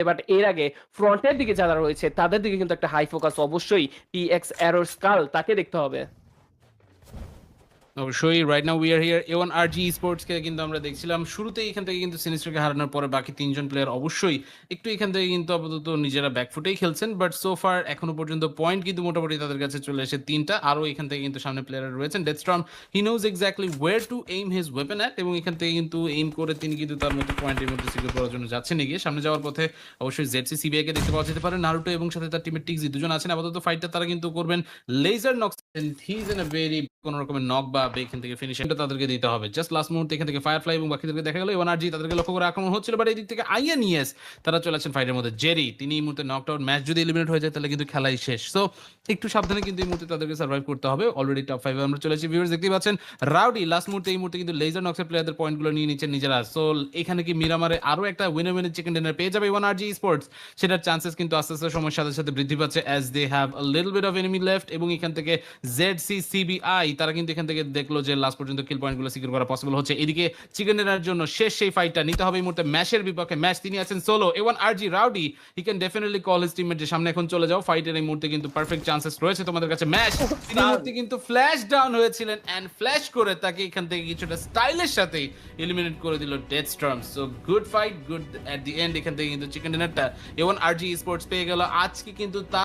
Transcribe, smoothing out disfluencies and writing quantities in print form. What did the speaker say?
But এর আগে ফ্রন্টের দিকে যারা রয়েছে তাদের দিকে কিন্তু একটা হাই ফোকাস অবশ্যই টিএক্স অ্যারোর স্কাল তাকে দেখতে হবে। অবশ্যই right now we are here A1RG Esports কে কিন্তু আমরা দেখছিলাম শুরুতেই এখান থেকে কিন্তু সিনিস্টারকে হারানোর পরে বাকি ৩ জন প্লেয়ার অবশ্যই একটু এখান থেকে কিন্তু আপাতত নিজেরা ব্যাকফুটেই খেলছেন। বাট সো ফার এখনো পর্যন্ত পয়েন্ট কিন্তু মোটামুটি তাদের কাছে চলে এসে ৩ টা। আরও এখান থেকে কিন্তু সামনে প্লেয়াররা রয়েছেন। Deathstorm he knows exactly where to aim his weapon at এবং এখান থেকে কিন্তু এইম করে তিনি কিন্তু তার মতো পয়েন্টের মধ্যে সিকিউর করার জন্য যাচ্ছেন এগিয়ে। সামনে যাওয়ার পথে অবশ্যই জেডসি সিবিআই কে দেখতে পাওয়া যেতে পারে। নারুটো এবং সাথে তার টিমের টিক্সি দুজন আছেন। আপাতত ফাইটটা তারা কিন্তু করবেন লেজার নক্স and he is in a very কোন রকমের নক বা এখান থেকে ফিনিশিংটা তাদেরকে দিতে হবে। জাস্ট লাস্ট মুহূর্তে এখান থেকে ফায়ারফ্লাই এবং বাকিদেরকে দেখা গেল A1RG তাদেরকে লক্ষ্য করে আক্রমণ হচ্ছিল। বাট এই দিক থেকে আইএনইএস তারা চলে আসছেন ফাইটের মধ্যে। জেরি তিনি এই মুহূর্তে নকড আউট, ম্যাচ যদি এলিমিনেট হয়ে যায় তাহলে কিন্তু খেলাই শেষ। সো একটু সাবধানে কিন্তু এই মুহূর্তে তাদেরকে সার্ভাইভ করতে হবে। অলরেডি টপ 5 এ আমরা চলে এসেছি। ভিউয়ার্স দেখতেই পাচ্ছেন রাউডি লাস্ট মুহূর্তে এই মুহূর্তে কিন্তু লেজার নক্সের প্লেয়ারদের পয়েন্টগুলো নিয়ে নিচ্ছেন নিজেরা। সো এখানে কি মিরামারে আরো একটা উইনার উইনার চিকেন ডিনার পেয়ে যাবে A1RG স্পোর্টস, সেটার চান্সেস কিন্তু আস্তে আস্তে সময়ের সাথে সাথে বৃদ্ধি পাচ্ছে as they have a little bit of enemy left. এবং এখান থেকে জেডসি সিবিআই তারা কিন্তু এখান থেকে দেখলো যে লাস্ট পর্যন্ত কিল পয়েন্টগুলো সিকিউর করা পসিবল হচ্ছে। এদিকে চিকেন ডিনারের জন্য শেষ সেই ফাইটটা নিতে হবে এই মুহূর্তে ম্যাশের বিপক্ষে। ম্যাচ তিনি আছেন solo. A1RG rowdy he can definitely call his teammate যে সামনে এখন চলে যাও। ফাইটের এই মুহূর্তে কিন্তু পারফেক্ট চান্সেস রয়েছে তোমাদের কাছে। ম্যাচ তিনি এই মুহূর্তে কিন্তু ফ্ল্যাশ ডাউন হয়েছিলেন এন্ড ফ্ল্যাশ করে তাকে এখান থেকে কিছুটা স্টাইলের সাথে এলিমিনেট করে দিল Deathstorm. So good fight, good at the end. এখান থেকে কিন্তু চিকেন ডিনারটা A1RG স্পোর্টস পেয়ে গেল। আজকে কিন্তু